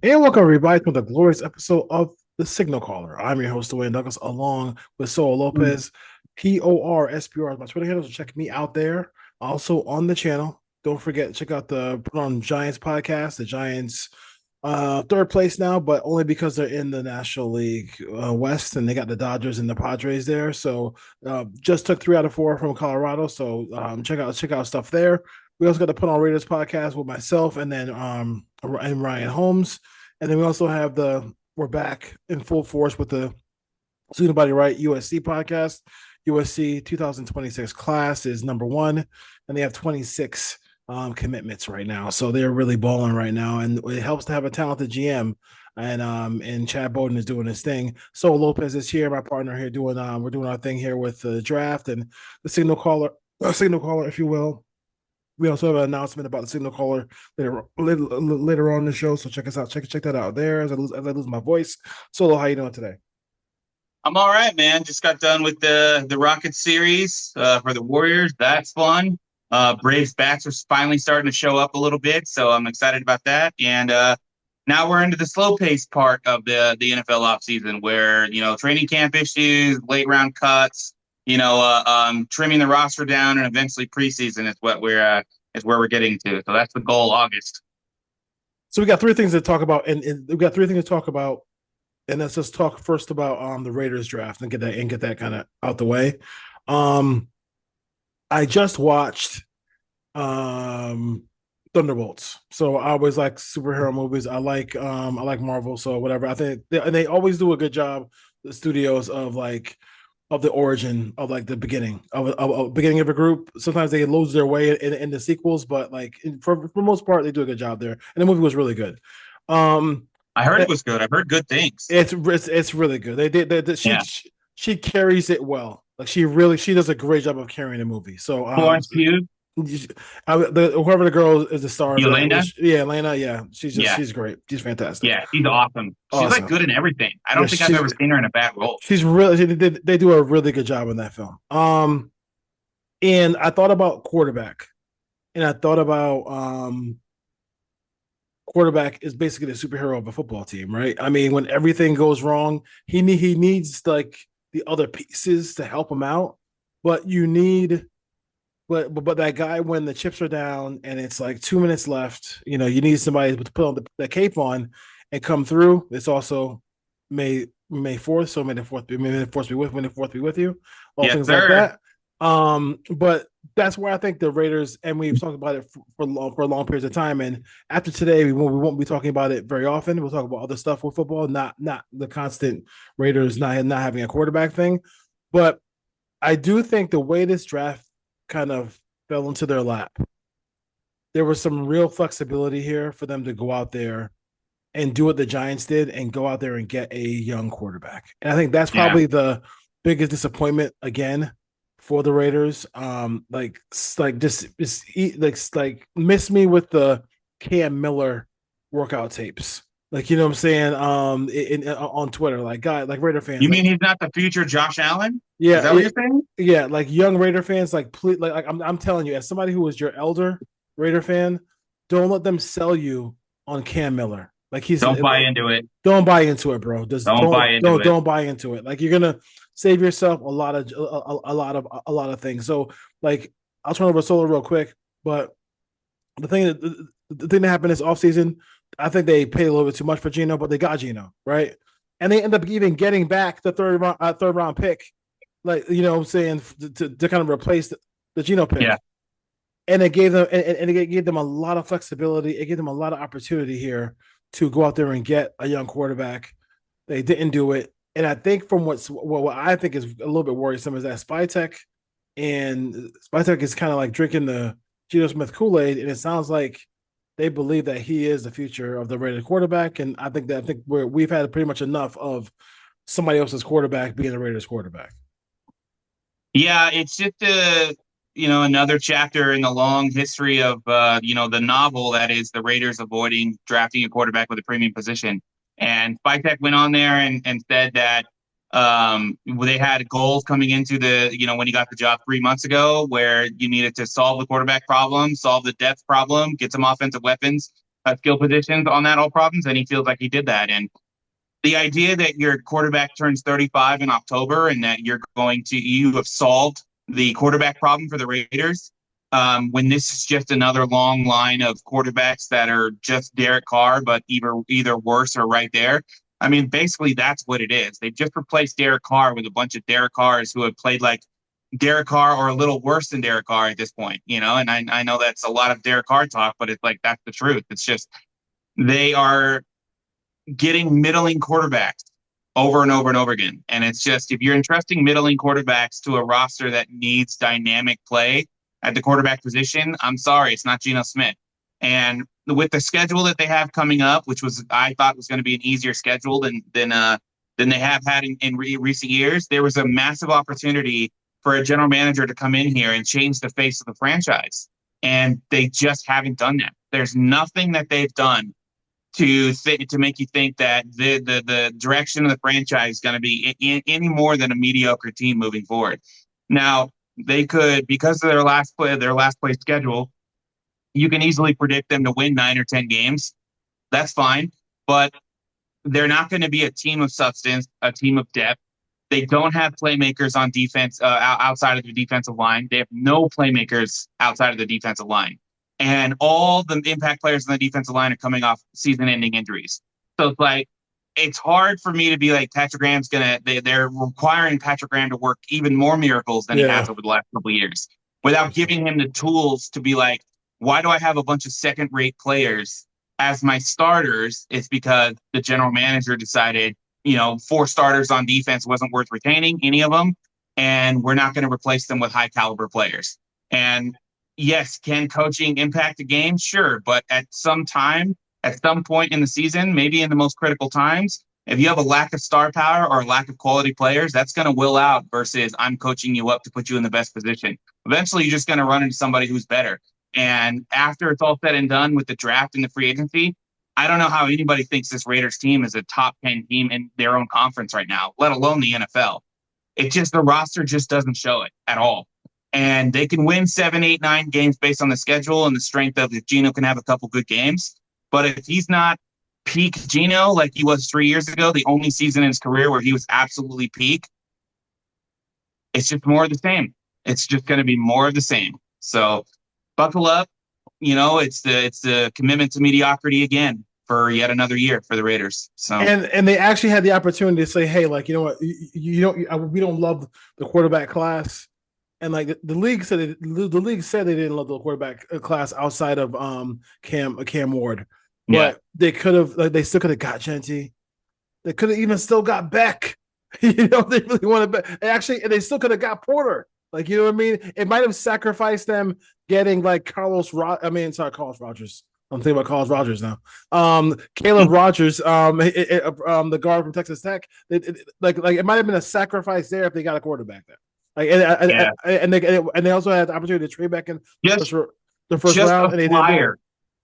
And welcome everybody to the glorious episode of The Signal Caller. I'm your host, Dwayne Douglas, along with Sol Lopez, PORSPR is my Twitter handle, so check me out there. Also on the channel. Don't forget to check out the Put on Giants podcast. The Giants third place now, but only because they're in the National League West and they got the Dodgers and the Padres there. So just took 3 out of 4 from Colorado. So check out stuff there. We also got the Put on Raiders podcast with myself and Ryan Holmes. And then we also have we're back in full force with the Student Body Right USC podcast. USC 2026 class is number one, and they have 26 commitments right now. So they're really balling right now, and it helps to have a talented GM. And Chad Bowden is doing his thing. So Lopez is here, my partner here, doing we're doing our thing here with the draft and the signal caller, if you will. We also have an announcement about the signal caller later on in the show. So check us out. Check that out there as I lose my voice. Solo, how you doing today? I'm all right, man. Just got done with the Rocket series for the Warriors. That's fun. Braves bats are finally starting to show up a little bit, so I'm excited about that. And now we're into the slow pace part of the NFL offseason where, training camp issues, late round cuts, trimming the roster down, and eventually preseason is where we're getting to. So that's the goal, August. So we got three things to talk about, and we got three things to talk about. And let's just talk first about the Raiders draft and get that kind of out the way. I just watched Thunderbolts. So I always like superhero movies. I like Marvel. So whatever. I think they always do a good job. The studios of the origin of like the beginning of beginning of a group. Sometimes they lose their way in the sequels, but for the most part, they do a good job there. And the movie was really good. I heard it was good. I've heard good things. It's really good. She carries it well. Like she does a great job of carrying the movie. So Florence Pugh, whoever the girl is the star of Elena. Elena, she's great. She's fantastic. Yeah, she's awesome. She's like good in everything. I don't think I've ever seen her in a bad role. She's really they do a really good job in that film. And I thought about quarterback, and I thought about quarterback is basically the superhero of a football team, right? I mean, when everything goes wrong, he needs like the other pieces to help him out, but you need. But that guy, when the chips are down and it's like 2 minutes left, you need somebody to put on the cape on and come through. It's also May 4th, so may the force be with you. All yes, things sir. like that. But that's where I think the Raiders, and we've talked about it for long periods of time. And after today, we won't be talking about it very often. We'll talk about other stuff with football, not the constant Raiders not having a quarterback thing. But I do think the way this draft kind of fell into their lap, there was some real flexibility here for them to go out there and do what the Giants did and go out there and get a young quarterback. And I think that's probably the biggest disappointment again for the Raiders. Miss me with the Cam Miller workout tapes. Like, you know what I'm saying? On Twitter, Raider fans. You mean he's not the future Josh Allen? Yeah, is that what you're saying? Yeah, like young Raider fans, please, I'm telling you, as somebody who was your elder Raider fan, don't let them sell you on Cam Miller. Don't buy into it. Don't buy into it, bro. Don't buy into it. Don't buy into it. Like, you're gonna save yourself a lot of things. So I'll turn over Solo real quick, but the thing that happened this offseason, I think they paid a little bit too much for Geno, but they got Geno, right? And they end up even getting back the third round pick, like, you know what I'm saying, to kind of replace the Geno pick. Yeah. And it gave them a lot of flexibility. It gave them a lot of opportunity here to go out there and get a young quarterback. They didn't do it. And I think from what I think is a little bit worrisome is that Spytek is kind of like drinking the Geno Smith Kool-Aid, and it sounds like they believe that he is the future of the Raiders quarterback. And I think we've had pretty much enough of somebody else's quarterback being the Raiders quarterback. Yeah, it's just another chapter in the long history of the novel that is the Raiders avoiding drafting a quarterback with a premium position. And Spytek went on there and said that they had goals coming into when he got the job 3 months ago, where you needed to solve the quarterback problem, solve the depth problem, get some offensive weapons, skill positions on that all problems, and he feels like he did that. And the idea that your quarterback turns 35 in October and that you have solved the quarterback problem for the Raiders, when this is just another long line of quarterbacks that are just Derek Carr, but either worse or right there. I mean, basically that's what it is. They've just replaced Derek Carr with a bunch of Derek Carrs who have played like Derek Carr or a little worse than Derek Carr at this point, and I know that's a lot of Derek Carr talk, but it's like that's the truth. It's just they are getting middling quarterbacks over and over and over again. And it's just, if you're entrusting middling quarterbacks to a roster that needs dynamic play at the quarterback position, I'm sorry, it's not Geno Smith. And with the schedule that they have coming up, which I thought was going to be an easier schedule than they have had in recent years, there was a massive opportunity for a general manager to come in here and change the face of the franchise. And they just haven't done that. There's nothing that they've done to make you think that the direction of the franchise is going to be any more than a mediocre team moving forward. Now, they could, because of their last place schedule, you can easily predict them to win 9 or 10 games. That's fine, but they're not going to be a team of substance, a team of depth. They don't have playmakers on defense outside of the defensive line. They have no playmakers outside of the defensive line. And all the impact players on the defensive line are coming off season-ending injuries. So it's like, it's hard for me to be like, Patrick Graham's they're requiring Patrick Graham to work even more miracles than he has over the last couple of years without giving him the tools to be like, why do I have a bunch of second-rate players as my starters? It's because the general manager decided, 4 starters on defense wasn't worth retaining, any of them, and we're not going to replace them with high-caliber players. And yes, can coaching impact a game? Sure, but at some point in the season, maybe in the most critical times, if you have a lack of star power or a lack of quality players, that's going to will out versus I'm coaching you up to put you in the best position. Eventually, you're just going to run into somebody who's better. And after it's all said and done with the draft and the free agency, I don't know how anybody thinks this Raiders team is a top 10 team in their own conference right now, let alone the NFL. The roster just doesn't show it at all. And they can win 7, 8, 9 games based on the schedule and the strength of if Geno can have a couple good games. But if he's not peak Geno like he was 3 years ago, the only season in his career where he was absolutely peak, it's just more of the same. It's just going to be more of the same. So buckle up. It's the commitment to mediocrity again for yet another year for the Raiders. So and they actually had the opportunity to say, hey, like, you know what, we don't love the quarterback class. And like the league said they didn't love the quarterback class outside of Cam Ward, but they could have, like, they still could have got Genty. They could have even still got Beck. They really wanted Beck. And they still could have got Porter. Like, you know what I mean? It might have sacrificed them getting like Carlos Rogers. I'm thinking about Carlos Rogers now. Caleb Rogers, the guard from Texas Tech. It might have been a sacrifice there if they got a quarterback there. Like, and they also had the opportunity to trade back in the first round. And they did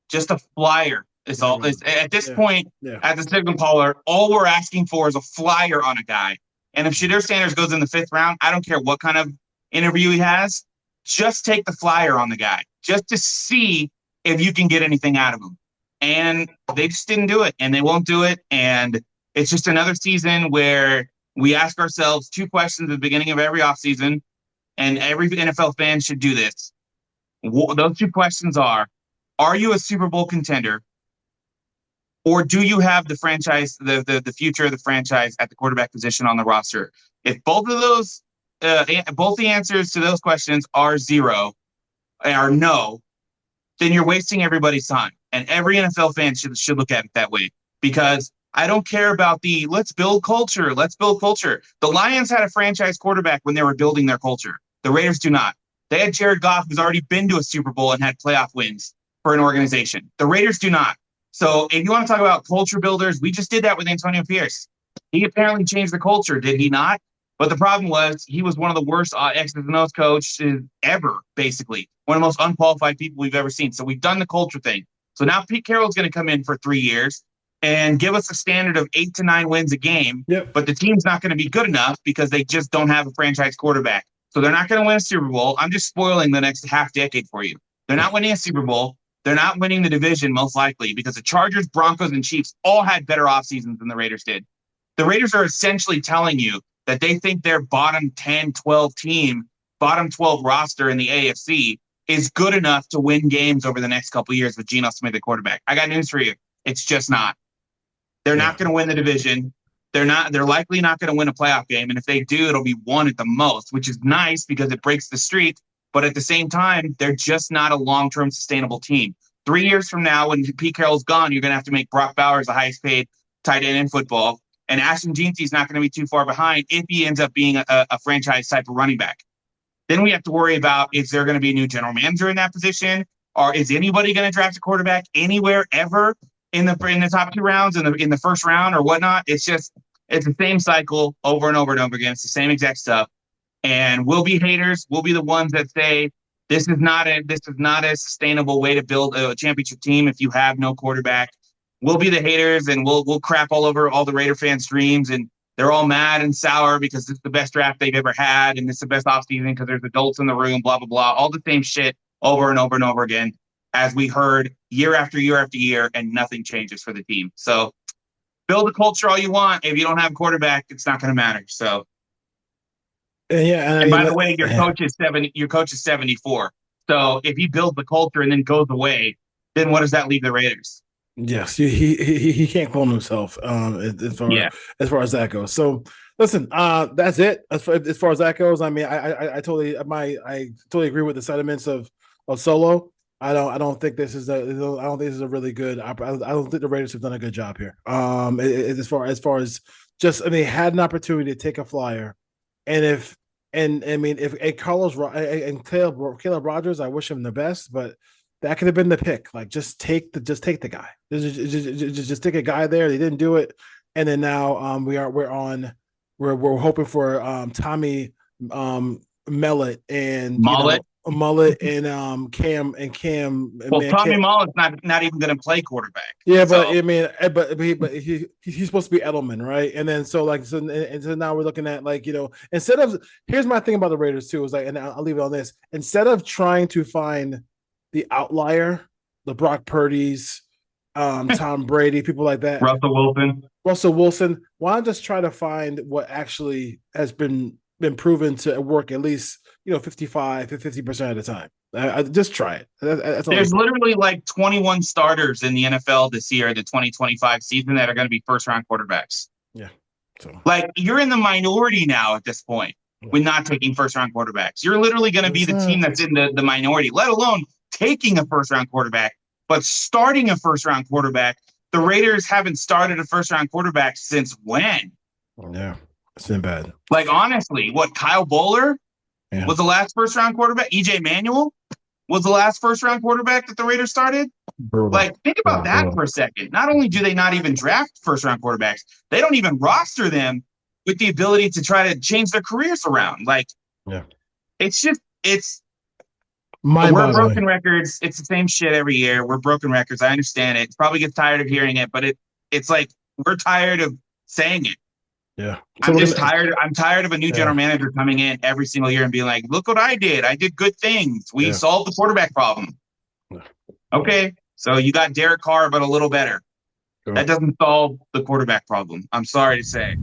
just a flyer is all. At this point, at the signal caller, all we're asking for is a flyer on a guy. And if Shadir Sanders goes in the 5th round, I don't care what kind of interview he has, just take the flyer on the guy, just to see if you can get anything out of him. And they just didn't do it, and they won't do it. And it's just another season where we ask ourselves 2 questions at the beginning of every offseason, and every NFL fan should do this. Those 2 questions are you a Super Bowl contender, or do you have the franchise, the future of the franchise at the quarterback position on the roster? If both of those, both the answers to those questions are 0, or no, then you're wasting everybody's time. And every NFL fan should look at it that way, because I don't care about the let's build culture. Let's build culture. The Lions had a franchise quarterback when they were building their culture. The Raiders do not. They had Jared Goff, who's already been to a Super Bowl and had playoff wins for an organization. The Raiders do not. So if you want to talk about culture builders, we just did that with Antonio Pierce. He apparently changed the culture, did he not? But the problem was he was one of the worst X's and O's coaches ever, basically. One of the most unqualified people we've ever seen. So we've done the culture thing. So now Pete Carroll's going to come in for 3 years and give us a standard of 8 to 9 wins a game. Yep. But the team's not going to be good enough because they just don't have a franchise quarterback. So they're not going to win a Super Bowl. I'm just spoiling the next half decade for you. They're not winning a Super Bowl. They're not winning the division most likely because the Chargers, Broncos, and Chiefs all had better off seasons than the Raiders did. The Raiders are essentially telling you that they think their bottom 10, 12 team, bottom 12 roster in the AFC is good enough to win games over the next couple of years with Geno Smith at quarterback. I got news for you. It's just not. They're not going to win the division. They're likely not going to win a playoff game. And if they do, it'll be one at the most, which is nice because it breaks the streak. But at the same time, they're just not a long-term sustainable team. 3 years from now, when Pete Carroll's gone, you're going to have to make Brock Bowers the highest paid tight end in football. And Ashton Jeanty's not going to be too far behind if he ends up being a franchise type of running back. Then we have to worry about, is there going to be a new general manager in that position? Or is anybody going to draft a quarterback anywhere ever in the top 2 rounds, in the first round or whatnot? It's the same cycle over and over and over again. It's the same exact stuff. And we'll be haters. We'll be the ones that say this is not a sustainable way to build a championship team if you have no quarterback. We'll be the haters, and we'll crap all over all the Raider fans' dreams, and they're all mad and sour because it's the best draft they've ever had, and it's the best offseason because there's adults in the room, blah, blah, blah. All the same shit over and over and over again, as we heard year after year after year, and nothing changes for the team. So build a culture all you want. If you don't have a quarterback, it's not going to matter. So. And by the way, your coach is 74. So if he builds the culture and then goes away, then what does that leave the Raiders? Yes, he can't clone himself. As far as that goes. So listen, that's it. As far as that goes, I mean, I totally agree with the sentiments of Solo. I don't think this is a really good. I don't think the Raiders have done a good job here. As far as just, I mean, had an opportunity to take a flyer, and if Carlos and Caleb Rogers, I wish him the best, but that could have been the pick. Like, just take the guy. Just take a guy there. They didn't do it, and then now we're hoping for Tommy Mullet and Mullet and Cam. Well, Tommy Mullet's not even going to play quarterback. Yeah, but I mean, but he's supposed to be Edelman, right? And then so now we're looking at, like, instead of, here's my thing about the Raiders too, is like, and I'll leave it on this. Instead of trying to find the outlier, the Brock Purdy's, Tom Brady, people like that, Russell Wilson, why not just try to find what actually has been proven to work at least 55 to 50% of the time. I just try it. There's literally like 21 starters in the NFL this year, the 2025 season, that are going to be first-round quarterbacks. Yeah. So, like, you're in the minority now at this point with not taking first-round quarterbacks. You're literally going to be the team that's in the minority, let alone taking a first-round quarterback, but starting a first-round quarterback. The Raiders haven't started a first-round quarterback since when? Yeah, it's been bad. Like, honestly, Kyle Bowler was the last first-round quarterback? EJ Manuel was the last first-round quarterback that the Raiders started? Brutal. Like, think about that for a second. Not only do they not even draft first-round quarterbacks, they don't even roster them with the ability to try to change their careers around. Like, it's we're broken records. It's the same shit every year. We're broken records. I understand it. Probably gets tired of hearing it, but it's like, we're tired of saying it. Yeah. So I'm tired of a new general manager coming in every single year and being like, look what I did. I did good things. We solved the quarterback problem. Yeah. Okay. So you got Derek Carr, but a little better. Sure. That doesn't solve the quarterback problem. I'm sorry to say.